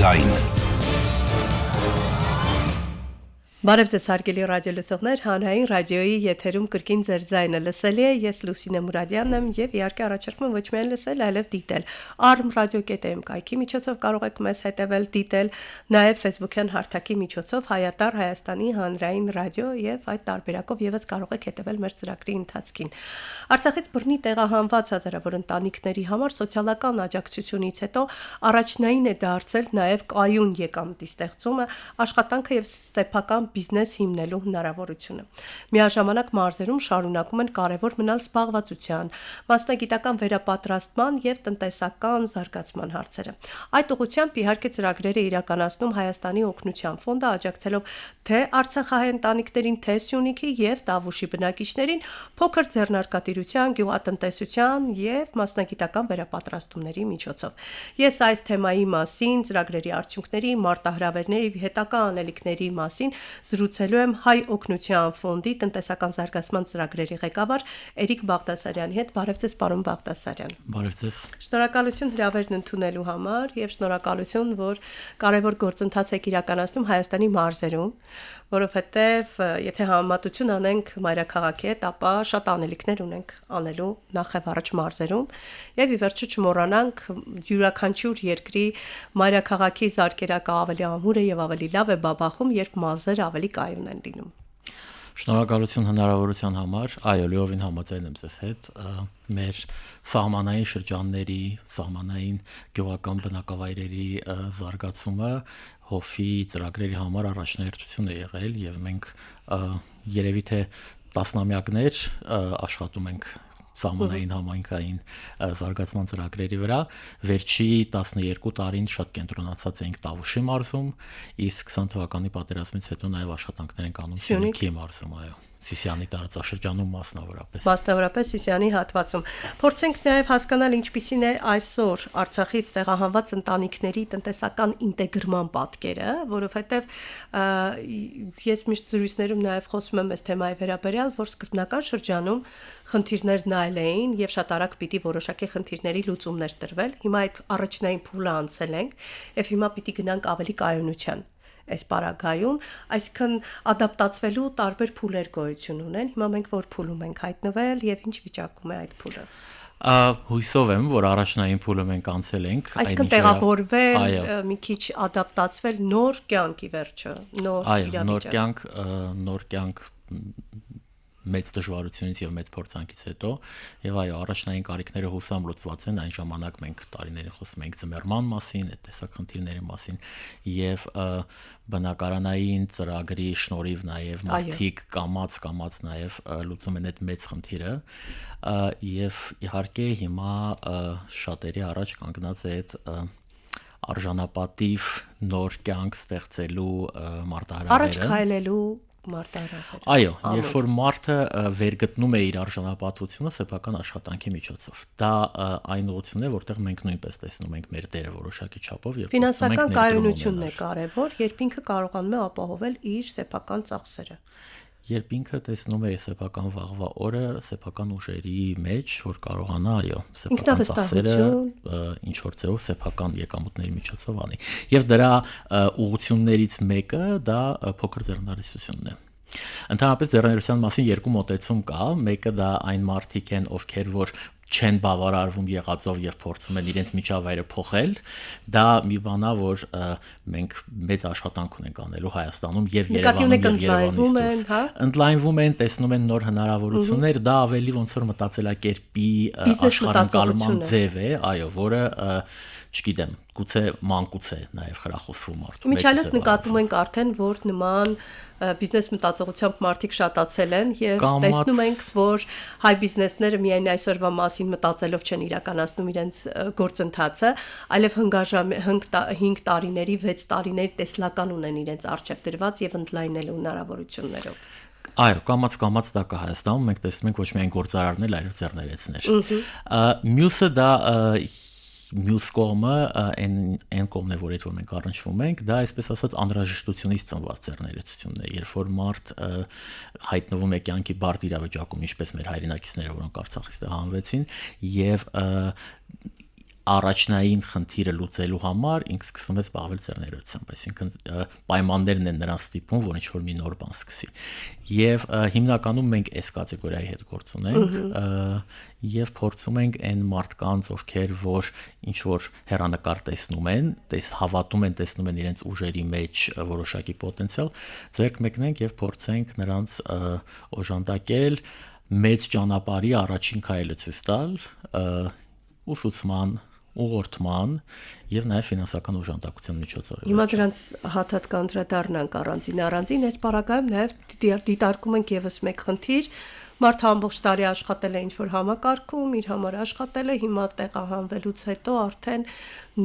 ձայն։ Բարև ձեզ հարգելի ռադիոլսողներ, հանրային ռադիոյի եթերում կրկին ձեր ձայնը լսելի է, ես Լուսինե Մուրադյանն եմ եւ իհարկե առաջարկում ոչ միայն լսել, այլև դիտել։ arm.radio.am կայքի միջոցով կարող եք մեզ հետևել, դիտել, նաեւ Facebook-յան հարթակի միջոցով Հայատար Հայաստանի հանրային ռադիո եւ այդ տարբերակով եւս կարող եք հետևել մեր ծրագրի ընթացքին։ Արցախից բռնի տեղահանված հազարավոր ընտանիքների համար սոցիալական աջակցությունից հետո առաջնային է դարձել նաեւ կայուն եկամտի ստեղծումը, աշխատանքը եւ սեփական բիզնես հիմնելու հնարավորությունը։ Միաժամանակ մարզերում շարունակում են կարևոր մնալ զբաղվածության, մասնագիտական վերապատրաստման եւ տնտեսական զարգացման հարցերը։ Այդ ուղղությամբ իհարկե ծրագրեր է իրականացնում Հայաստանի օգնության ֆոնդը, աջակցելով թե արցախահայ ընտանիքներին, թե Սյունիքի եւ Տավուշի բնակիչներին փոքր ձեռնարկատիրության, գյուղատնտեսության եւ մասնագիտական վերապատրաստումների միջոցով։ Ես այս թեմայի մասին, ծրագրերի արդյունքների, մարտահրավերների, հետագա անելիքների մասին զրուցելու եմ Հայ օգնության ֆոնդի տնտեսական զարգացման ծրագրերի ղեկավար Էրիկ Բաղդասարյանի հետ։ Բարև ձեզ, պարոն Բաղդասարյան։ Բարև ձեզ։ Շնորհակալություն հրավերն ընդունելու համար եւ շնորհակալություն, որ կարևոր գործընթաց եք իրականացնում Հայաստանի մարզերում, որովհետեւ եթե համեմատություն անենք մայրաքաղաքի հետ, ապա շատ անելիքներ ունենք անելու նախ եւ առաջ մարզերում եւ ի վերջո չմոռանանք յուրաքանչյուր երկրի մայրաքաղաքի զարգերակը ավելի ամուր է եւ ավելի լավ է բաբախում, երբ մարզերը ավելի կայուն են լինում։ Շնորհակալություն հնարավորության համար, այո, լիովին համաձայն եմ ձեզ հետ, մեր սահմանային շրջանների, սահմանային գյուղական բնակավայրերի զարգացումը հովի ծրագրերի համար առաջնահերթություն է եղել եւ մենք երևի թե տասնամյակներ աշխատում ենք սահմանային համայնքային զարգացման ծրագրերի վրա, վերջի 12 տարին շատ կենտրոնացած ենք Տավուշի մարզում, իսկ 20 թվականի պատերազմից հետո նաև աշխատանքներ ենք անում Սյունիքի մարզում, այո, Սիսիանի տարածաշրջանում մասնավորապես։ Մասնավորապես Սիսիանի հատվածում։ Փորձենք նաև հասկանալ ինչպիսին է այսօր Արցախից տեղահանված ընտանիքների տնտեսական ինտեգրման պատկերը, որովհետև ես միշտ զրույցներում նաև խոսում եմ այս թեմայի վերաբերյալ, որ սկզբնական շրջանում խնդիրներն այլ էին եւ շատ արագ պիտի որոշակի խնդիրների լուծումներ տրվել։ Հիմա այդ առաջնային փուլը անցել ենք եւ հիմա պիտի գնանք ավելի կայունության այս պարագայում, այսինքն ադապտացվելու տարբեր փուլեր գոյություն ունեն։ Հիմա մենք որ փուլում ենք հայտնվել եւ ինչ վիճակում է այդ փուլը։ Հույսով եմ, որ առաջնային փուլը մենք անցել ենք, այսինքն տեղավորվել, մի քիչ ադապտացվել նոր կյանքի վերջը, նոր իրավիճակ։ Նոր կյանք մեծ դժվարությունից եւ մեծ փորձանքից հետո եւ այո առաջնային կարիքները հուսամ լուծված են այն ժամանակ մենք տարիներին խոսում ենք ձմեռման մասին, այդ տեսակ խնդիրների մասին եւ բնակարանային ծրագրի շնորհիվ նաեւ մարդիկ կամած նաեւ լուծում են այդ մեծ խնդիրը եւ իհարկե հիմա շատերի առաջ կանգնած է այդ արժանապատիվ նոր կյանք ստեղծելու մարտահրավերը առաջ քայլելու մարտահրավեր։ Այո, երբ որ մարդը վերգտնում է իր արժանապատվությունը սեփական աշխատանքի միջոցով, դա այն ուղղությունն է, որտեղ մենք նույնպես տեսնում ենք մեր դերը որոշակի չափով եւ ֆինանսական կայունությունն է կարևոր, երբ ինքը կարողանում է ապահովել իր սեփական ծախսերը։ Երբ ինքը տեսնում է սեփական վաղվա օրը սեփական ուժերի մեջ, որ կարողանա, այո, սեփական ծախսերը ինչ որ ձեւով սեփական եկամուտների միջոցով անի։ Եվ դրա ուղղություններից մեկը դա փոքր ձեռնարկությունն է։ Ընդհանրապես ձեռնարկության մասին երկու մոտեցում կա, մեկը դա այն մարդիկ են, ովքեր որ չեն բավարարվում եղածով եւ փորձում են իրենց միջավայրը փոխել, դա մի բան է, որ մենք մեծ աշխատանք ունենք անելու Հայաստանում եւ Երևանում ընդլայնվում են, տեսնում են նոր հնարավորություններ, դա ավելի ոնց որ մտածելակերպի աշխարհընկալման ձև է, այո, որը չգիտեմ, գուցե մանկուց է նաև խրախուսվում մարդու։ Միջալից նկատում ենք արդեն, որ նման բիզնես մտածողությամբ մարդիկ շատացել են եւ տեսնում ենք, որ հայ բիզնեսները միայն այսօրվա մասին մտածելով չեն իրականացնում իրենց գործընթացը, այլև 5 տարիների, 6 տարիների տեսլական ունեն իրենց արժեք դրված եւ ընդլայնելու հնարավորություններով։ Այո, կամած դա կա Հայաստանում, մենք տեսնում ենք ոչ միայն գործարարներ, այլև ձեռներեցներ։ Մյուսը դա մյուս կողմը այն կողմն է, որ այդ որ մենք առնչվում ենք, դա այսպես ասած անհրաժեշտությունից ծնված ձեռներեցությունն է, երբ որ մարդ հայտնվում է կյանքի բարդ իրավիճակում, ինչպես մեր հայրենակիցները, որոնք Արցախից տեղահանվեցին, եւ առաջնային խնդիրը լուծելու համար ինքը սկսում է զբաղվել ձեռներեցությամբ, այսինքն պայմաններն են նրան ստիպում, որ ինչ-որ մի նոր բան սկսի։ Եվ հիմնականում մենք այս կատեգորիայի հետ գործ ունենք եւ փորձում ենք այն մարդկանց, ովքեր որ ինչ-որ հեռանկար տեսնում են, հավատում են, տեսնում են իրենց ուժերի մեջ որոշակի պոտենցիալ, ձեռք մեկնենք եւ փորձենք նրանց օժանդակել մեծ ճանապարհի առաջին քայլը ցույց տալ ուսուցման ուղղորդման եւ նաեւ ֆինանսական օժանդակության միջոցով։ Հիմա դրանց հաթաթ կանդրադառնանք առանձին այս պարագայում նաեւ դիտարկում ենք եւս մեկ խնդիր, մարդը ամբողջ տարի աշխատել է ինչ-որ համակարգում, իր համար աշխատել է, հիմա տեղահանվելուց հետո արդեն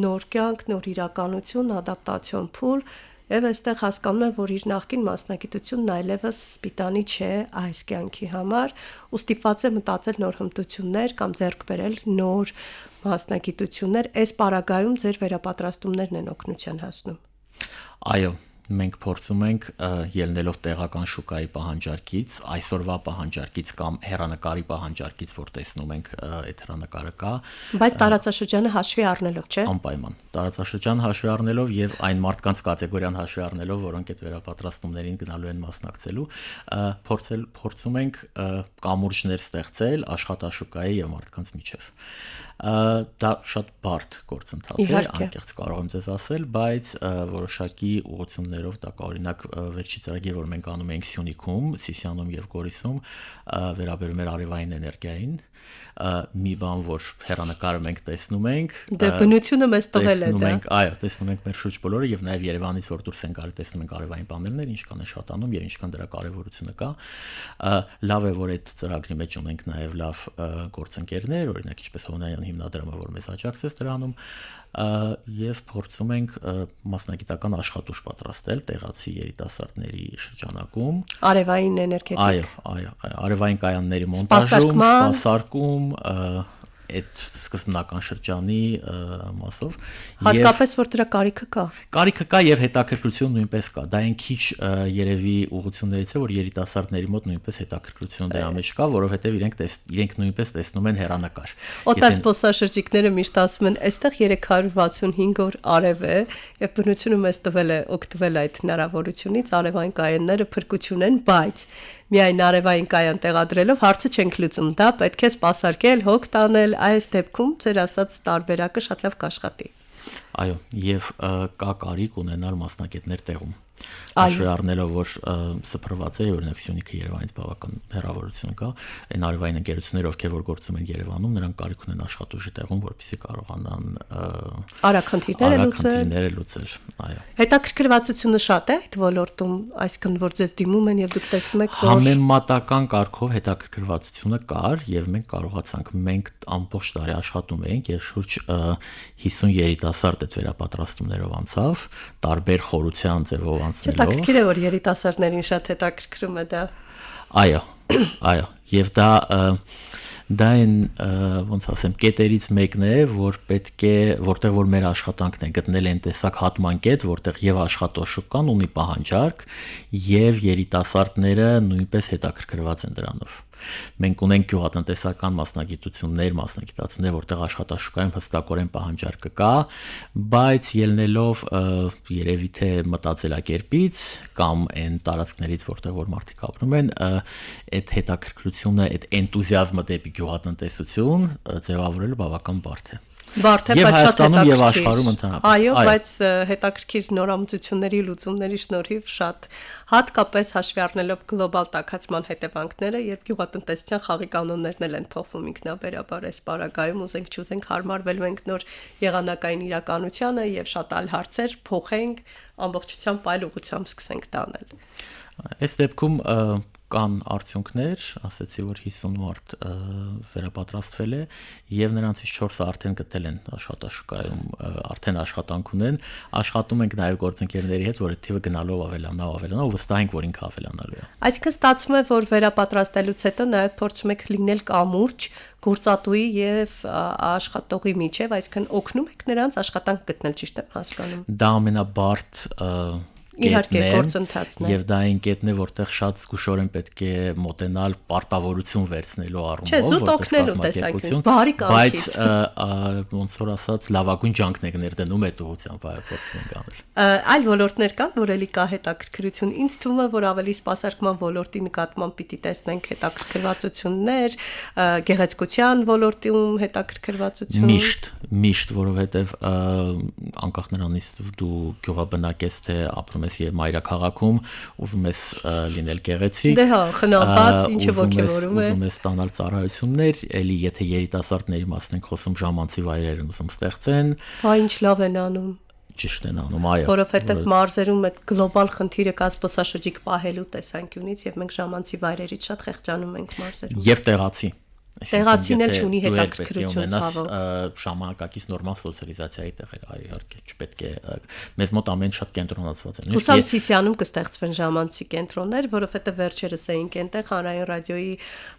նոր կյանք, նոր իրականություն, ադապտացիոն փուլ, եւ այստեղ հասկանում է, որ իր նախկին մասնագիտությունն այլևս պիտանի չէ այս կյանքի համար, ու ստիպված է մտածել նոր հմտություններ կամ ձեռք բերել նոր մասնագիտություններ, այս պարագայում ձեր վերապատրաստումներն են օգնության հասնում։ Այո, մենք փորձում ենք ելնելով տեղական շուկայի պահանջարկից, այսօրվա պահանջարկից կամ հեռանկարի պահանջարկից, որ տեսնում ենք այդ հեռանկարը կա, բայց տարածաշրջանը հաշվի առնելով, չէ՞։ Անպայման։ Տարածաշրջանը հաշվի առնելով եւ այն մարդկանց կատեգորիան հաշվի առնելով, որոնք այդ վերապատրաստումներին գնալու են մասնակցելու, փորձում ենք կամուրջներ ստեղծել աշխատաշուկայի եւ մարդկանց միջեւ։ Դա շատ բարդ գործընթաց է, անկեղծ կարող եմ ձեզ ասել, բայց որոշակի ուղղություններով դա կա, օրինակ վերջի ծրագիր, որ մենք անում ենք Սյունիքում, Սիսիանում եւ Գորիսում, վերաբերում էր արևային էներգիային, մի բան, որ հեռանկարը մենք տեսնում ենք, դե բնությունը մեզ տվել է դա։ Այո, տեսնում ենք մեր շուրջ բոլորը եւ նաեւ Երևանից որ դուրս են գալի, տեսնում ենք արևային պանելներ, ինչքան է շատանում եւ ինչքան դրա կարեւորությունը կա։ Լավ է, որ այդ ծրագրի մեջ ունենք նաեւ լավ գործընկերներ, օրինակ ինչպես Հովանյան հիմնադրամը, որ մեզ աջակցեց դրանում, եւ փորձում ենք մասնագիտական աշխատուժ պատրաստել տեղացի երիտասարդների շրջանակում։ Արևային էներգետիկ։ Այո, արևային կայանների մոնտաժում, սպասարկում, այդ սկզբնական շրջանի մասով հատկապես որ դրա կարիքը կա եւ հետաքրքրություն նույնպես կա, դա այն քիչ երևի ուղղություններից է, որ երիտասարդների մոտ նույնպես հետաքրքրություն դրա մեջ կա, որովհետեւ իրենք նույնպես տեսնում են հեռանկար։ Օտար զբոսաշրջիկները միշտ ասում են, այստեղ 365 օր արև է եւ բնությունը մեզ տվել է օգտվել այդ հնարավորությունից, արևային կայանները փրկություն են, բայց միայն արևային կայան տեղադրելով հարցը չենք լուծում, դա պետք է սպասարկել, հոգ տանել, այս դեպքում ձեր ասած տարբերակը շատ լավ կաշխատի։ Այո, եւ կա կարիք ունենալ մասնակիցներ տեղում։ Հաշվի առնելով, որ սփռված է, օրինակ Սյունիքը Երևանից բավական հեռավորություն կա, այն արևային ընկերությունները, ովքեր որ գործում են Երևանում, նրանք կարիք ունեն աշխատուժի տեղում, որպեսզի կարողանան արագ խնդիրները լուծել։ Այո։ Հետաքրքրվածությունը շատ է այդ ոլորտում, այսինքն որ ձեզ դիմում են եւ դուք տեսնում եք, որ համեմատական կարգով հետաքրքրվածությունը կար եւ մենք կարողացանք, մենք ամբողջ տարի աշխատում էինք եւ շուրջ 50 երիտասարդ այդ վերապատրաստումներով անցավ, տարբեր խորության ձևով անցնելով։ Հետաքրքիր է, որ երիտասարդներին շատ հետաքրքրում է դա։ Այո, եւ դա այն ոնց ասեմ, կետերից մեկն է, որ պետք է, որտեղ որ մեր աշխատանքն է գտնել այն տեսակ հատման կետ, որտեղ եւ աշխատաշուկան ունի պահանջարկ եւ երիտասարդները նույնպես հետաքրքրված են դրանով։ Մենք ունենք գյուղատնտեսական մասնագիտություններ, որտեղ աշխատաշուկայում հստակորեն պահանջարկը կա, բայց ելնելով երևի թե մտածելակերպից կամ այն տարածքներից, որտեղ որ մարդիկ ապրում են, այդ հետաքրքրությունը, այդ էնտուզիազմը դեպի գյուղատնտեսություն ձևավորելը բավական բարդ է։ Բարդ է, բայց շատ հետաքրքիր։ Եվ աշխարհում ընդհանրապես։ Այո, բայց հետաքրքիր նորամուծությունների լուծումների շնորհիվ շատ հատկապես հաշվի առնելով գլոբալ տաքացման հետևանքները, երբ գյուղատնտեսության խաղի կանոններն են փոխվում ինքնաբերաբար այս պարագայում, ուզենք չուզենք հարմարվելու ենք նոր եղանակային իրականությանը եւ շատ այլ հարցեր փոխենք, ամբողջությամբ այլ ուղղությամբ սկսենք տանել։ Այս դեպքում կան արդյունքներ, ասեցի, որ 50 մարդ վերապատրաստվել է եւ նրանցից 4-ը արդեն գտել են աշխատաշուկայում, արդեն աշխատանք ունեն, աշխատում ենք նաեւ գործընկերների հետ, որ այդ թիվը գնալով ավելանա, ու վստահ ենք, որ ինքը ավելանալու է։ Այսինքն ստացվում է, որ վերապատրաստելուց հետո նաեւ փորձում եք լինել կամուրջ գործատուի եւ աշխատողի միջեւ, այսինքն օգնում եք նրանց աշխատանք գտնել, ճիշտ եմ հասկանում։ Դա ամենաբարդ Իհարկե, գործընթացն է։ եւ դա այն կետն է, որտեղ շատ զգուշորեն պետք է մոտենալ պարտավորություն վերցնելու Չէ, առումով, զուտ օգնելու տեսանկյունից, բարի կամքից։ բայց ոնց որ ասած, լավագույն ջանքն եք ներդնում այդ ուղղությամբ, այո, փորձում ենք անել։ Այլ ոլորտներ կան, որ էլի կա հետաքրքրություն։ Ինձ թվում է, որ ավելի սպասարկման ոլորտի նկատմամբ պիտի տեսնենք հետաքրքրվածություններ, գեղեցկության ոլորտում հետաքրքրվածություն։ Միշտ, որովհետև անկախ նրանից դու գյուղաբնակ ես, թե ապրում ես եւ մայրաքաղաքում, ուզում ես լինել գեղեցիկ։ Դե հա, խնամված, ինչը ոգևորում է։ Ուզում ես ստանալ ծառայություններ, էլի եթե երիտասարդների մասն ենք խոսում, ժամանցի վայրեր են ուզում ստեղծեն։ Հա, ինչ լավ են անում։ Ճիշտ են անում, այո։ Որովհետև մարզերում այդ գլոբալ խնդիրը կա զբոսաշրջիկ պահելու տեսանկյունից եւ մենք ժամանցի վայրերից շատ խեղճանում ենք մարզերում։ Եվ տեղացի։ Տեղացին էլ չունի հետաքրքրություն ցավով։ Ժամանակակից նորմալ սոցիալիզացիայի տեղեր, այո, իհարկե, չպետք է մեզ մոտ ամեն շատ կենտրոնացված են։ Հուսամ Սիսիանում կստեղծվեն ժամանցի կենտրոններ, որովհետև վերջերս էինք այնտեղ հանրային ռադիոյի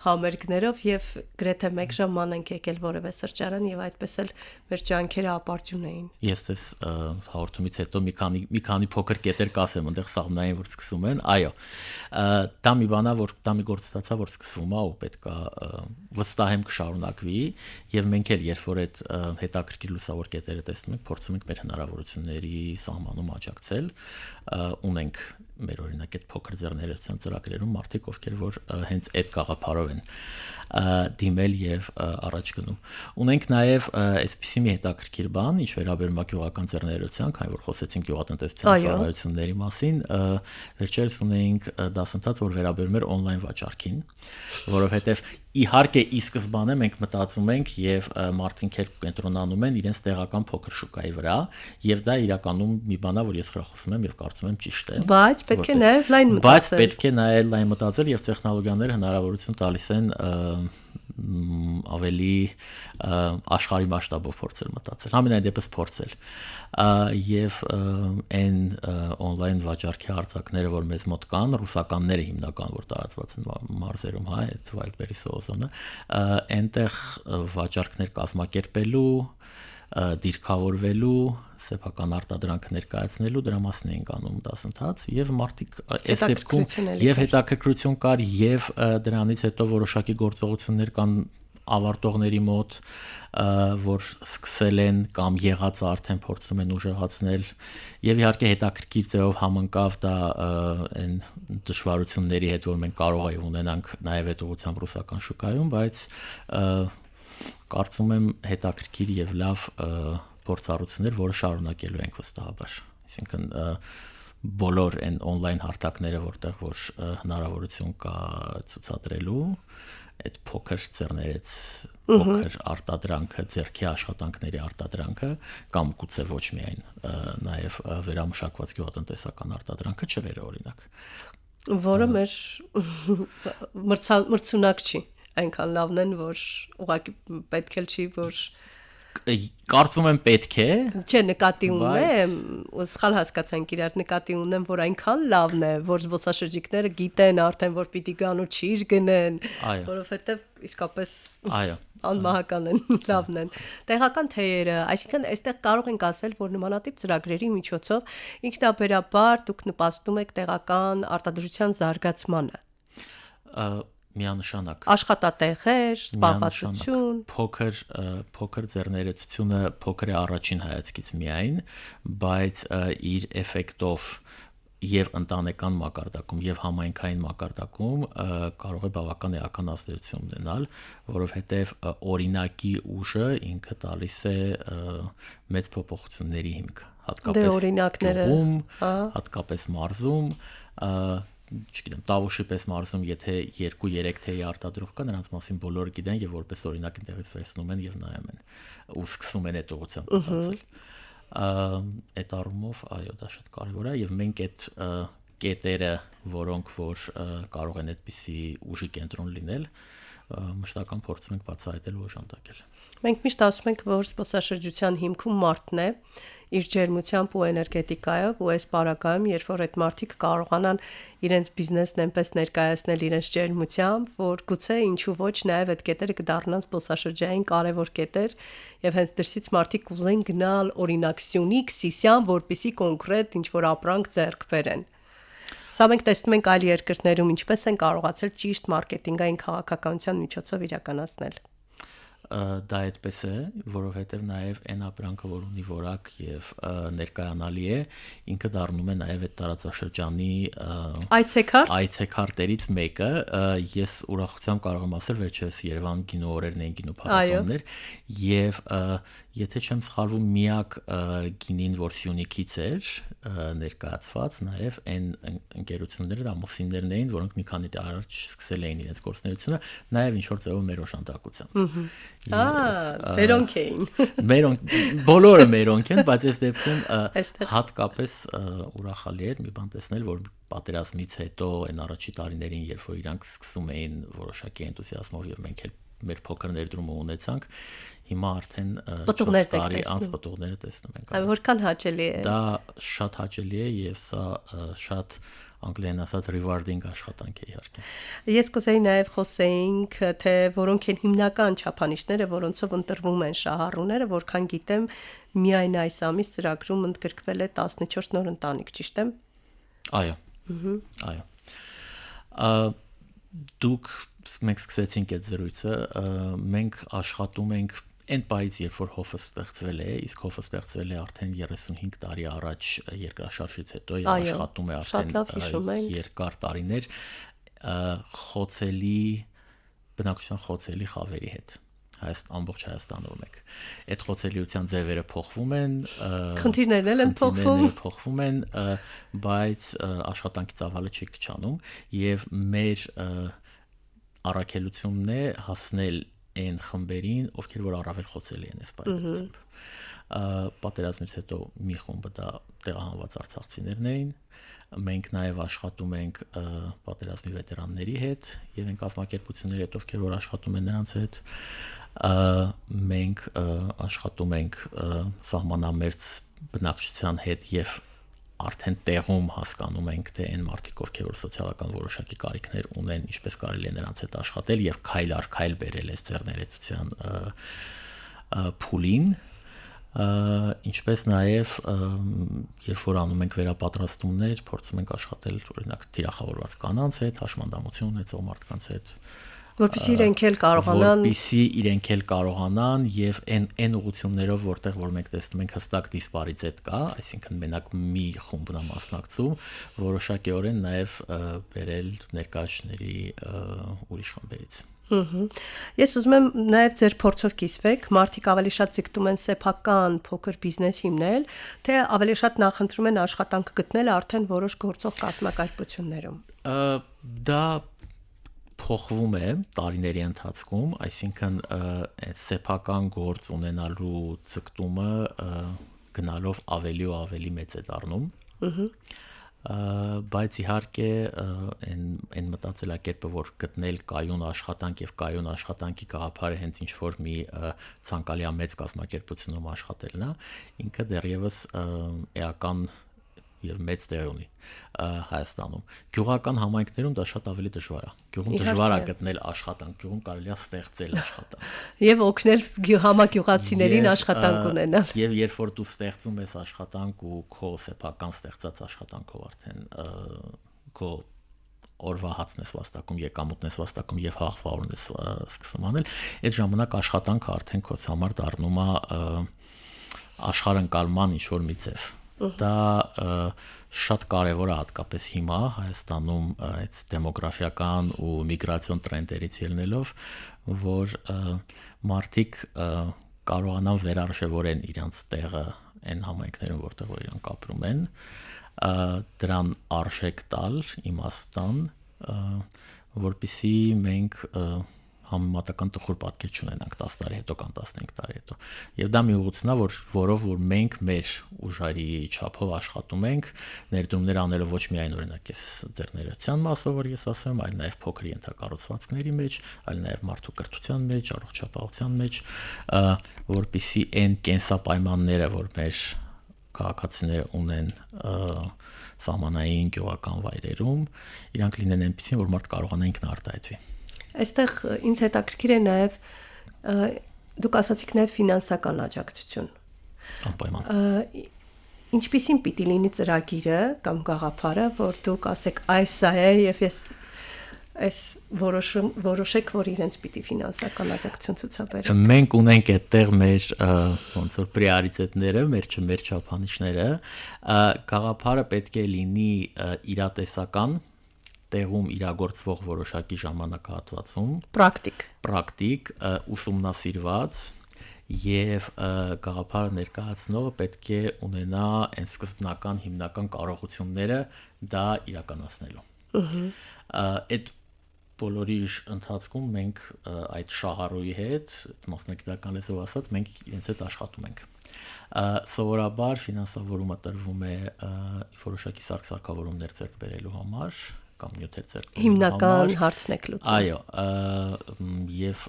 համերգներով եւ գրեթե 1 ժամ ենք եկել որևէ սրճարան եւ այդպես էլ մեր ջանքերը ապարդյուն էին։ Ես էս հաղորդումից հետո մի քանի փոքր կետեր կասեմ, այնտեղ սաղմնային որ սկսում են, այո։ Դա մի բան է, որ դա մի գործընթաց է, որ սկսվում է ու պետք է վստահ եմ կշարունակվի եւ մենք էլ երբ որ այդ հետաքրքիր լուսավոր կետերը տեսնում ենք, փորձում ենք մեր հնարավորությունների սահմանում աջակցել, ունենք մեր օրինակ այդ փոքր ձեռներեցության ծրագրերում մարդիկ, ովքեր որ հենց այդ գաղափարով են դիմել եւ առաջ գնում։ Ունենք նաեւ այսպիսի մի հետաքրքիր բան, ինչ վերաբերում է գյուղական ձեռներեցության, քանի որ խոսեցինք գյուղատնտեսության ծառայությունների մասին, վերջերս ունեինք դասընթաց, որ վերաբերում էր on-line վաճառքին, որովհետեւ իհարկե ի սկզբանե մենք մտածում ենք եւ մարդիկ կենտրոնանում են իրենց տեղական փոքր շուկայի վրա եւ դա իրականում մի բան է, որ ես խրախուսում եմ եւ կարծում եմ ճիշտ է։ Բայց պետք է նաեւ լայն մտածել։ Բայց պետք է նաեւ լայն մտածել եւ տեխնոլոգիաները հնարավորություն տալիս են ավելի աշխարհի մասշտաբով փորձել մտածել, համենայն դեպս փորձել եւ այն on-line վաճառքի արձակները, որ մեզ մոտ կան, ռուսականները հիմնական, որ տարածված են մարզերում, հա, այդ Wildberries Ozone-ը, այնտեղ վաճառքներ կազմակերպելու, դիրքավորվելու, սեփական արտադրանքը ներկայացնելու դրա մասն էին անում դասընթաց եւ մարդիկ այս դեպքում եւ հետաքրքրություն կար եւ դրանից հետո որոշակի գործողություններ կան ավարտողների մոտ, որ սկսել են կամ եղածը արդեն փորձում են ուժեղացնել եւ իհարկե հետաքրքիր ձևով համընկավ դա այն դժվարությունների հետ, որ մենք կարող ենք ունենանք նաեւ այդ ուղղությամբ ռուսական շուկայում, բայց կարծում եմ հետաքրքիր եւ լավ փորձառություններ, որը շարունակելու ենք վստահաբար։ Այսինքն բոլոր այն on-line հարթակները, որտեղ որ հնարավորություն կա ցուցադրելու այդ փոքր ձեռներեց փոքր արտադրանքը, ձեռքի աշխատանքների արտադրանքը կամ գուցե ոչ միայն նաեւ վերամշակված գյուղատնտեսական արտադրանքը չրերը օրինակ, որը մեր մրցունակ չի, այնքան լավն են, որ ուղղակի պետք է չի, որ կարծում եմ պետք է։ Չէ, նկատի ունեմ, սխալ հասկացանք իրար, նկատի ունեմ, որ այնքան լավն է, որ զբոսաշրջիկները գիտեն արդեն, որ պիտի գան ու ճիր գնեն, որովհետև իսկապես անմահական են, լավն են։ Տեղական թեյերը, այսինքն այստեղ կարող ենք ասել, որ նմանատիպ ծրագրերի միջոցով ինքնաբերաբար դուք նպաստում եք տեղական արտադրության զարգացմանը։ Միանշանակ աշխատատեղեր, զբաղվածություն, փոքր ձեռներեցությունը փոքր է առաջին հայացքից միայն, բայց իր էֆեկտով եւ ընտանեկան մակարդակում եւ համայնքային մակարդակում կարող է բավական էական ազդեցություն ունենալ, որովհետեւ օրինակի ուժը ինքը տալիս է մեծ փոփոխությունների հիմք, հատկապես մարզում, չգիտեմ, Տավուշի պես մարզում, եթե 2-3 թեյի արտադրող կա, նրանց մասին բոլորը գիտեն եւ որպես օրինակ այնտեղից վերցնում են եւ նայում են ու սկսում են այդ ուղղությամբ մտածել։ Այդ առումով, այո, դա շատ կարեւոր է եւ մենք այդ կետերը, որոնք որ կարող են այդպիսի ուժի կենտրոն լինել, մշտական փորձում ենք բացահայտել ու օժանդակել։ Մենք միշտ ասում ենք, որ զբոսաշրջության հիմքում մարդն է, իր ջերմությամբ ու էներգետիկայով, ու այս պարագայում, երբ որ այդ մարդիկ կարողանան իրենց բիզնեսն այնպես ներկայացնել իրենց ջերմությամբ, որ գուցե ինչու ոչ նաև այդ կետերը կդառնան զբոսաշրջային կարևոր կետեր, եւ հենց դրսից մարդիկ կուզեն գնալ օրինակ Սյունիք, Սիսիան, որպեսզի կոնկրետ ինչ-որ ապրանք ձեռք բերեն։ Սա մենք տեսնում ենք այլ երկրներում ինչպես են կարողացել ճիշտ մարքեթինգային քաղաքականության միջոցով իրականացնել։ Դա այդպես է, որովհետև նաև այն ապրանքը, որ ունի որակ եւ ներկայանալի է, ինքը դառնում է նաև այդ տարածաշրջանի այցեքարտերից մեկը։ Ես ուրախությամբ կարող եմ ասել, վերջերս Երևանում գինու օրերն էին, գինու փառատոներ, եւ եթե չեմ սխալվում, միակ գինին, որ Սյունիքից էր ներկայացված, նաև այն ընկերությունները, ամուսիններն էին, որոնք մի քանի տարի առաջ սկսել էին իրենց գործունեությունը, նաև ինչ որ ձևով մեր օժանդակությամբ։ Ձերոնք էին։ Բոլորը մերոնք են, բայց այս դեպքում հատկապես ուրախալի էր մի բան տեսնել, որ պատերազմից հետո այն առաջի տարիներին, երբ որ իրանք սկսում էին որոշակի էնտուզիազմով եւ մենք էլ մեր փոքր ներդրումը ունեցանք, հիմա արդեն 4 տարի անց պտուղները տեսնում ենք։ Այո, որքան հաճելի է։ Դա շատ հաճելի է եւ սա շատ անգլերեն ասած rewarding աշխատանք է իհարկե։ Ես կուզեի նաև խոսեինք, թե որոնք են հիմնական չափանիշները, որոնցով ընտրվում են շահառուները, որքան գիտեմ, միայն այս ամիս ծրագրում ընդգրկվել է 14 նոր ընտանիք, ճիշտ եմ։ Այո։ Այո։ Դուք մենք սկսեցինք այդ զրույցը, մենք աշխատում ենք այն պայից, երբ որ հովը ստեղծվել է, իսկ հովը ստեղծվել է արդեն 35 տարի առաջ երկրաշարժից հետո եւ աշխատում է արդեն երկար տարիներ խոցելի բնակչության խոցելի խավերի հետ։ Ամբողջ Հայաստանում եք։ Այդ խոցելիության ձևերը փոխվում են, խնդիրներն են փոխվում են, բայց աշխատանքի ծավալը չի քչանում եւ մեր առաքելությունն է հասնել այն խմբերին, ովքեր որ առավել խոցելի են այս պայմաններում։ Պատերազմից հետո մի խումբը դա տեղահանված արցախցիներն էին։ Մենք նաև աշխատում ենք պատերազմի վետերանների հետ եւ այն կազմակերպությունների հետ, ովքեր որ աշխատում են նրանց հետ։ Մենք աշխատում ենք սահմանամերձ բնակչության հետ եւ արդեն տեղում հասկանում ենք, թե այն մարդիկ, ովքեր որ սոցիալական որոշակի կարիքներ ունեն, ինչպես կարելի է նրանց հետ աշխատել եւ քայլ առ քայլ բերել այս ձեռներեցության փուլին, ինչպես նաեւ երբ որ անում ենք վերապատրաստումներ, փորձում ենք աշխատել օրինակ թիրախավորված կանանց հետ, հաշմանդամություն ունեցող մարդկանց հետ, որպեսզի իրենք էլ կարողանան եւ այն ուղղություններով, որտեղ որ մենք տեսնում ենք հստակ դիսպարիզիտ կա, այսինքն մենակ մի խումբն է մասնակցում, որոշակիորեն նաեւ բերել ներկայացների ուրիշ խմբերից։ Ես ուզում եմ նաև ձեր փորձով կիսվեք, մարդիկ ավելի շատ ձգտում են սեփական փոքր բիզնես հիմնել, թե ավելի շատ նախընտրում են աշխատանք գտնել արդեն որոշ գործող կազմակերպություններում։ Դա փոխվում է տարիների ընթացքում, այսինքն սեփական գործ ունենալու ձգտումը գնալով ավելի ու ավելի մեծ է դառնում։ Բայց իհարկե այն մտածելակերպը, որ գտնել կայուն աշխատանք եւ կայուն աշխատանքի գաղափարը հենց ինչ որ մի ցանկալի մեծ կազմակերպությունում աշխատելն է, ինքը դեռևս էական եւ մեծ տեղ ունի Հայաստանում։ Գյուղական համայնքներում դա շատ ավելի դժվար է։ Գյուղում դժվար է գտնել աշխատանք, գյուղում կարելի է ստեղծել աշխատանք եւ օգնել համագյուղացիներին աշխատանք ունենալ։ Եվ երբ որ դու ստեղծում ես աշխատանք ու քո սեփական ստեղծած աշխատանքով արդեն քո օրվա հացն ես վաստակում, եկամուտն ես վաստակում եւ հաղթավորն ես սկսում անել, այդ ժամանակ աշխատանքը արդեն քո համար դառնում է աշխարհընկալման ինչ որ մի ձև։ Դա շատ կարևոր է հատկապես հիմա Հայաստանում այդ դեմոգրաֆիական ու միգրացիոն տրենդերից ելնելով, որ մարդիկ կարողանան վերարժևորեն իրենց տեղը այն համայնքներում, որտեղ որ իրանք ապրում են, դրան արժեք տալ, իմաստան, որպեսզի մենք համեմատական տխուր պատկեր չունենանք 10 տարի հետո կամ 15 տարի հետո։ Եվ դա մի ուղղությունն է, որով որ մենք մեր ուժերի չափով աշխատում ենք, ներդրումներ անելով ոչ միայն օրինակ այս ձեռներեցյան մասով, որ ես ասեմ, այլ նաև փոքր ենթակառուցվածքների մեջ, այլ նաև մարդու կրթության մեջ, առողջապահության մեջ, որպեսզի այն կենսապայմանները, որ մեր քաղաքացիները ունեն սահմանային գյուղական վայրերում, իրանք լինեն այնպիսին, որ մարդ կարողանա ինքնարտահայտվի։ Այստեղ ինձ հետաքրքիր է նաև դուք ասացիք նաև ֆինանսական աջակցություն։ Անպայման։ Ինչպիսին պիտի լինի ծրագիրը կամ գաղափարը, որ դուք ասեք այս սա է եւ ես որոշեք, որ իրենց պիտի ֆինանսական աջակցություն ցուցաբերեն։ Մենք ունենք այդտեղ մեր ոնց որ պրիորիտետները, մեր չափանիշները, գաղափարը պետք է լինի իրատեսական, տեղում իրագործվող որոշակի ժամանակահատվածում, պրակտիկ, ուսումնասիրված եւ գաղափարը ներկայացնողը պետք է ունենա այն սկզբնական հիմնական կարողությունները դա իրականացնելու։ Այդ բոլորի ընթացքում մենք այդ շահառուի հետ, մասնագիտական լեզվով ասած, մենք իրենց հետ աշխատում ենք։ Սովորաբար ֆինանսավորումը տրվում է որոշակի սարքավորումներ ձեռք բերելու համար կամ նյութեր ձեռք բերելու համար։ Հիմնական հարցն եք լուծում։ Այո, եւ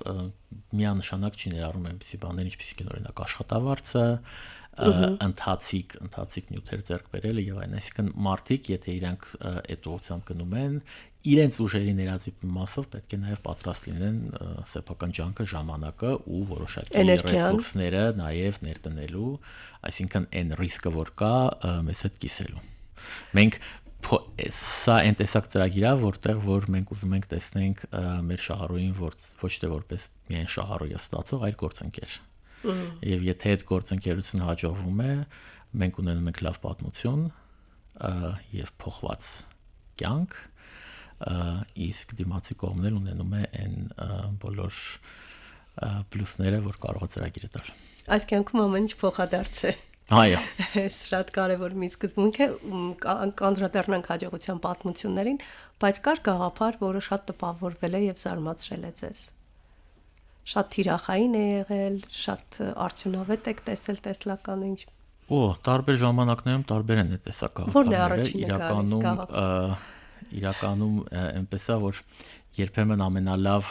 միանշանակ չի ներառում այնպիսի բաներ, ինչպիսիք են օրինակ աշխատավարձը, ընթացիկ նյութեր ձեռք բերելը եւ այլն, այսինքն մարդիկ, եթե իրանք այդ ուղղությամբ գնում են, իրենց ուժերի ներածի մասով պետք է նաեւ պատրաստ լինեն սեփական ջանքը, ժամանակը ու որոշակի ռեսուրսները նաեւ ներտնելու, այսինքն այն ռիսկը, որ կա, մեզ հետ կիսելու։ Մենք սա այն տեսակ ծրագիր է, որտեղ որ մենք ուզում ենք տեսնենք մեր շահառուին ոչ թե որպես միայն շահառու եւ ստացող, այլ գործընկեր։ Եվ եթե այդ գործընկերությունը հաջողվում է, մենք ունենում ենք լավ պատմություն եւ փոխված կյանք, իսկ դիմացի կողմներ ունենում է այն բոլոր պլյուսները, որ կարող է ծրագիրը տալ։ Այս կյանքում ամեն ինչ փոխադարձ է։ Այո։ Այս շատ կարևոր մի սկզբունք է, կանդրադառնանք հաջողության պատմություններին, բայց կար գաղափար, որը շատ տպավորվել է եւ զարմացրել է ձեզ։ Շատ թիրախային է եղել, շատ արդյունավետ եք տեսել տեսլականը ինչ։ Տարբեր ժամանակներում տարբեր են այդ տեսակ գաղափարները, իրականում այնպես է, որ երբեմն ամենալավ,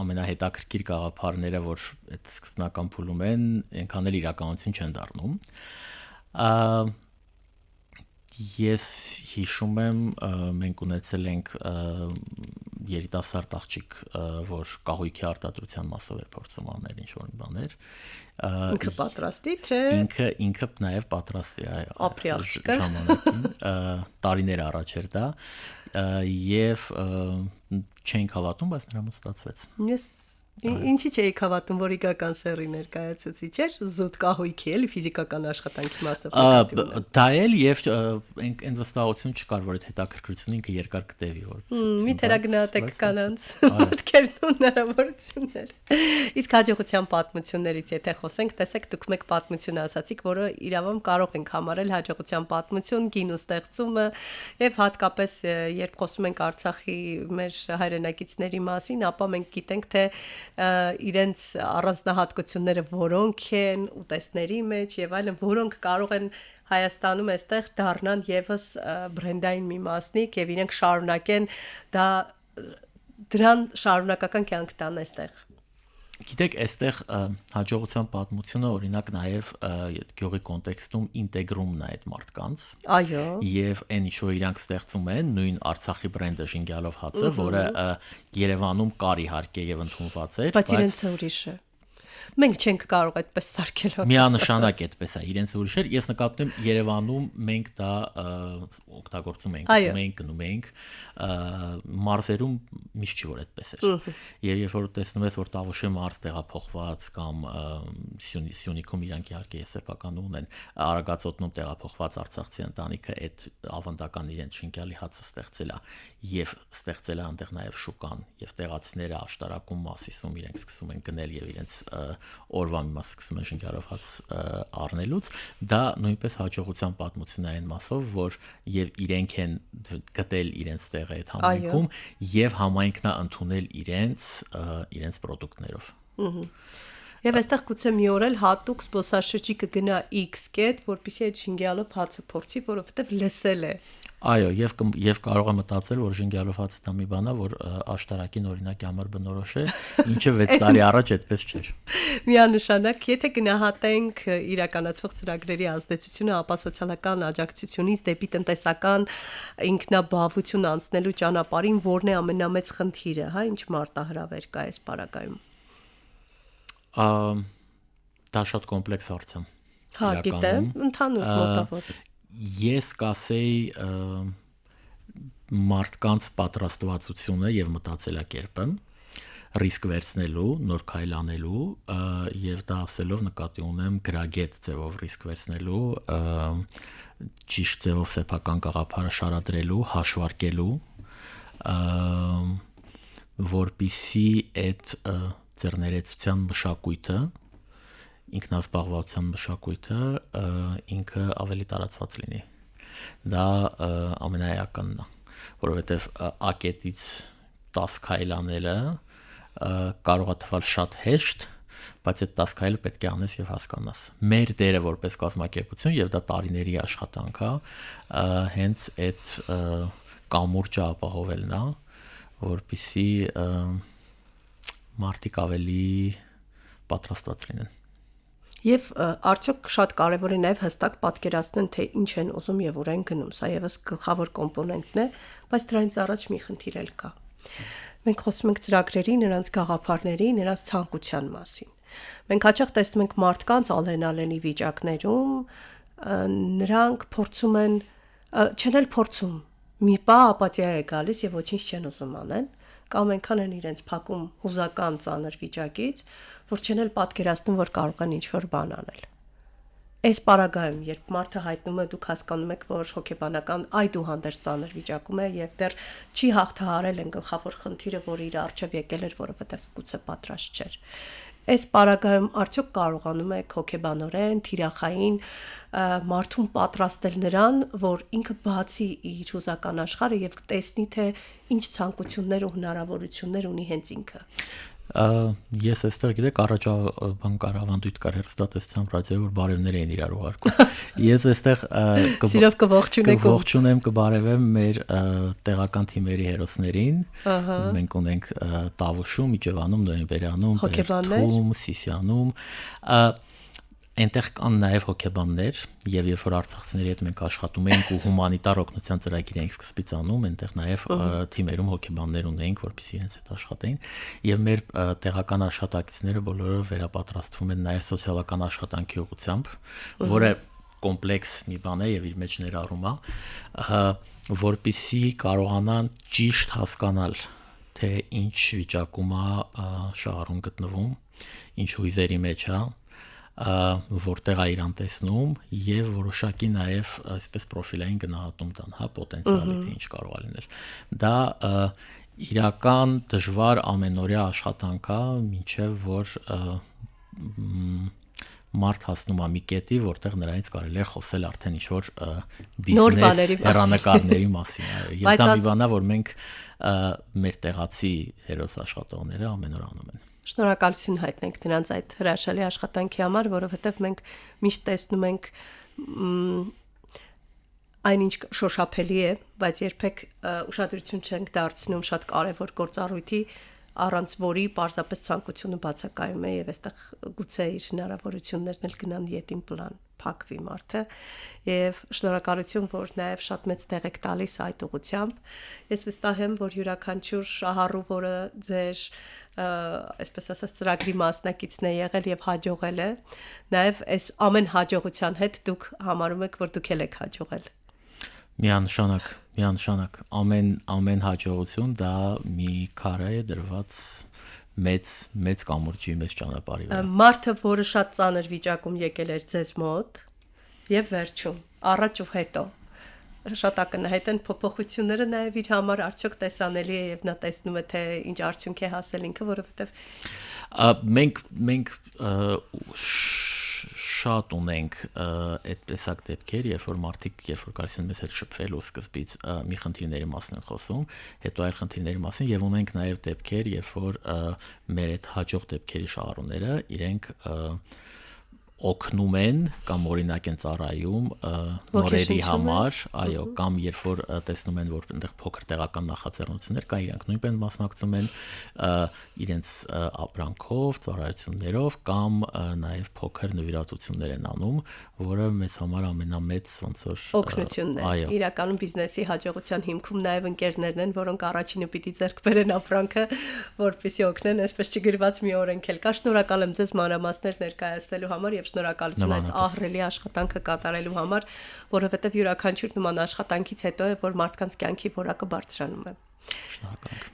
ամենահետաքրքիր գաղափարները, որ այդ սկզբնական փուլում են, այնքան էլ իրականություն չեն դառնում։ Ես հիշում եմ, մենք ունեցել ենք երիտասարդ աղջիկ, որ կահույքի արտադրության մասով էր փորձում անել ինչ-որ բաներ։ Ինքը պատրաստի թե ինքը նաև պատրաստի, այո։ Ապրի աղջիկը ժամանակին տարիներ առաջ էր դա եւ չենք հավատում, բայց նրա մոտ ստացվեց։ Ես ինչի՞ չէիք հավատում, որ իգական սերի ներկայացուցիչ էր, զուտ կահույքի էլի ֆիզիկական աշխատանքի մասը։ Դա էլ եւ այն վստահություն չկար, որ այդ հետաքրքրությունը ինքը երկար կտևի, որպես մի թերագնահատեք կանանց մտքերն ու հնարավորությունները։ Իսկ հաջողության պատմություններից եթե խոսենք, տեսեք դուք մեկ պատմություն ասացիք, որը իրավամբ կարող ենք համարել հաջողության պատմություն, գինու ստեղծումը եւ հատկապես երբ խոսում ենք Արցախի մեր հայրենակիցների մասին, ապա մենք գիտենք թե իրենց առանձնահատկությունները որոնք են ուտեստների մեջ եւ այլն, որոնք կարող են Հայաստանում այստեղ դառնան եւս բրենդային մի մասնիկ եւ իրենք շարունակեն դրան շարունակական կյանք տան այստեղ։ Գիտեք, այստեղ հաջողության պատմությունը օրինակ նաև գյուղի կոնտեքստում ինտեգրումն է այդ մարդկանց։ Այո։ Եվ այն ինչ որ իրանք ստեղծում են, նույն Արցախի բրենդը Ժինգյալով հացը, որը Երևանում կար իհարկե եւ ընդունված էր, բայց իրենց ուրիշ է։ Մենք չենք կարող այդպես սարքել։ Միանշանակ այդպես է, իրենց ուրիշ էր։ Ես նկատում եմ Երևանում մենք դա օգտագործում ենք, գնում ենք, մարզերում միշտ չի որ այդպես էր։ Եվ երբ որ տեսնում ես, որ Տավուշի մարզ տեղափոխված կամ Սյունիքում իրանք իհարկե սեփական ունեն, Արագածոտնում տեղափոխված արցախցի ընտանիքը այդ ավանդական իրենց շինկյալի հացը ստեղծել է եւ ստեղծել է այնտեղ նաեւ շուկան եւ տեղացիները աշտարակում Մասիսում իրենք սկսում են գնել եւ իրենց օրվա մի մասը սկսում են շնչառով հաց առնելուց, դա նույնպես հաջողության պատմություն է այն մասով, որ եւ իրենք են գտել իրենց տեղը այդ համայնքում եւ համայնքն է ընդունել իրենց պրոդուկտներով։ Եվ այստեղ գուցե մի օր էլ հատուկ զբոսաշրջի կգնա X կետ, որպեսզի այդ շինգյալով հացը փորձի, որովհետև լսել է։ Այո, եւ կարող է մտածել, որ շինգյալով հացը դա մի բան է, որ աշտարակին օրինակի համար բնորոշ է, ինչը 6 տարի առաջ այդպես չէր։ Միանշանակ, եթե գնահատենք իրականացվող ծրագրերի ազդեցությունը, ապա սոցիալական աջակցությունից դեպի տնտեսական ինքնաբավություն անցնելու ճանապարհին որն է ամենամեծ խնդիրը, հա, ինչ մարտահրավեր կա այս պարագայում։ Դա շատ կոմպլեքս հարց է։ Հա, գիտեմ, ընդհանուր մոտավոր։ Ես կասեի մարդկանց պատրաստվածությունը եւ մտածելակերպը ռիսկ վերցնելու, նոր քայլ անելու եւ դա ասելով նկատի ունեմ գրագետ ձևով ռիսկ վերցնելու, ճիշտ ձևով սեփական գաղափարը շարադրելու, հաշվարկելու, որպիսի այդ ձեռներեցության մշակույթը, ինքնազբաղվածության մշակույթը ինքը ավելի տարածված լինի։ Դա ամենաեականն է, որովհետև ակետից 10 քայլ անելը կարող է թվալ շատ հեշտ, բայց այդ 10 քայլը պետք է անես եւ հասկանաս։ Մեր դերը որպես կազմակերպություն եւ դա տարիների աշխատանք է, հենց այդ կամուրջը ապահովելն է, որպեսզի մարդիկ ավելի պատրաստված լինեն։ Եվ արդյոք շատ կարևոր է նաև հստակ պատկերացնել, թե ինչ են ուզում եւ ուր են գնում, սա եւս գլխավոր կոմպոնենտն է, բայց դրանից առաջ մի խնդիր էլ կա։ Մենք խոսում ենք ծրագրերի, նրանց գաղափարների, նրանց ցանկության մասին։ Մենք հաճախ տեսնում ենք մարդկանց ալենալենի վիճակներում, նրանք փորձում են, չեն էլ փորձում, մի պահ ապաթիա է գալիս եւ ոչինչ չեն ուզում անել, կամ այնքան են իրենց փակում հուզական ծանր վիճակից, որ չեն էլ պատկերացնում, որ կարող են ինչ-որ բան անել։ Այս պարագայում, երբ մարդը հայտնում է, դուք հասկանում եք, որ հոգեբանական այդուհանդերձ ծանր վիճակում է եւ դեռ չի հաղթահարել այն գլխավոր խնդիրը, որ իր առջև եկել էր, որովհետեւ գուցե պատրաստ չէր։ Այս պարագայում արդյոք կարողանում եք հոգեբանորեն, թիրախային մարդուն պատրաստել նրան, որ ինքը բացի իր հուզական աշխարհը եւ տեսնի, թե ինչ ցանկություններ ու հնարավորություններ ունի հենց ինքը։ Ես այստեղ գիտեք բան կար ավանդույթ կար հեռուստատեսությամբ ռադիոյի որ բարևներ էին իրար ուղարկում։ Ես այստեղ սիրով կողջունեմ կբարևեմ մեր տեղական թիմերի հերոսներին։ Մենք ունենք Տավուշում, Իջևանում, Նոյեմբերյանում, Բերդում, Սիսիանում, այնտեղ կան նաև հոգեբաններ եւ երբ որ արցախցիների հետ մենք աշխատում էինք ու հումանիտար օգնության ծրագիր էինք սկզբից անում, այնտեղ նաև թիմերում հոգեբաններ ունեինք, որպեսզի իրենց հետ աշխատեին եւ մեր տեղական աշխատակիցները բոլորը վերապատրաստվում են նաև սոցիալական աշխատանքի ուղղությամբ, որը կոմպլեքս մի բան է եւ իր մեջ ներառում է, որպեսզի կարողանան ճիշտ հասկանալ թե ինչ վիճակում է շահառուն գտնվում, ինչ հույզերի մեջ է, որտեղ է իրան տեսնում եւ որոշակի նաեւ այսպես պրոֆիլային գնահատում տան, հա, պոտենցիալը թե ինչ կարող է լինել։ Դա իրական դժվար ամենօրյա աշխատանք է, մինչեւ որ մարդ հասնում է մի կետի, որտեղ նրանից կարելի է խոսել արդեն ինչ-որ բիզնես հեռանկարների մասին, եւ դա մի բան է, որ մենք մեր տեղացի հերոս աշխատողները ամեն օր անում են։ Շնորհակալություն հայտնենք նրանց այդ հրաշալի աշխատանքի համար, որովհետև մենք միշտ տեսնում ենք այնինչ շոշափելի է, բայց երբեք ուշադրություն չենք դարձնում շատ կարևոր գործառույթի, առանց որի պարզապես ցանկությունը բացակայում է եւ այստեղ գուցե իր հնարավորություններն էլ գնան ետին պլան, փակվի մարդը եւ շնորհակալություն, որ նաեւ շատ մեծ տեղ եք տալիս այդ ուղղությամբ։ Ես վստահ եմ, որ յուրաքանչյուր շահառու, որը ձեր այսպես ասած ծրագրի մասնակիցն է եղել եւ հաջողել է, նաեւ այս ամեն հաջողության հետ դուք համարում եք, որ դուք եք հաջողել։ Միանշանակ ամեն հաջողություն դա մի քարը է դրված մեծ կամուրջի մեծ ճանապարհի վրա։ Մարդը, որը շատ ծանր վիճակում եկել էր ձեզ մոտ եւ վերջում, առաջ ու հետո շատ ակնհայտ են փոփոխությունները նաև իր համար արդյոք տեսանելի է եւ նա տեսնում է թե ինչ արդյունք է հասել ինքը, որովհետեւ մենք շատ ունենք այդպեսակ դեպքեր, երբ որ մարդիկ երբ որ կարծեն մեզ հետ շփվելու սկզբից մի խնդիրների մասին են խոսում, հետո այլ խնդիրների մասին եւ ունենք նաեւ դեպքեր, երբ որ մեր այդ հաջող դեպքերի շահառուները իրենք օգնում են կամ օրինակ են ծառայում նորերի համար, այո, կամ երբ որ տեսնում են, որ այնտեղ փոքր տեղական նախաձեռնություններ կա, իրանք նույնպես մասնակցում են իրենց ապրանքով, ծառայություններով կամ նաև փոքր նվիրատվություններ են անում, որը մեզ համար ամենամեծ ոնց որ օգնությունն է։ Իրականում բիզնեսի հաջողության հիմքում նաև ընկերներն են, որոնք առաջինը պիտի ձեռք բերեն ապրանքը, որպեսզի օգնեն, այսպես չգրված մի օրենք էլ կա։ Շնորհակալ եմ ձեզ մանրամասներ ներկայացնելու համար եւ շնորհակալություն այս ահռելի աշխատանքը կատարելու համար, որովհետև յուրաքանչյուր նման աշխատանքից հետո է, որ մարդկանց կյանքի որակը բարձրանում է։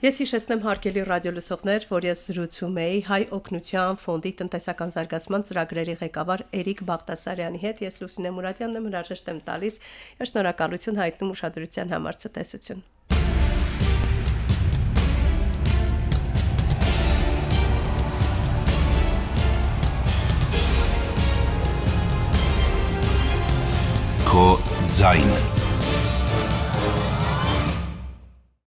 Ես հիշեցնեմ հարգելի ռադիոլսողներ, որ ես զրուցում էի Հայ օգնության ֆոնդի տնտեսական զարգացման ծրագրերի ղեկավար Էրիկ Բաղդասարյանի հետ։ Ես Լուսինե Մուրադյանն եմ, հրաժեշտ եմ տալիս եւ շնորհակալություն հայտնում ուշադրության համար, ցտեսություն։ Քո ձայնը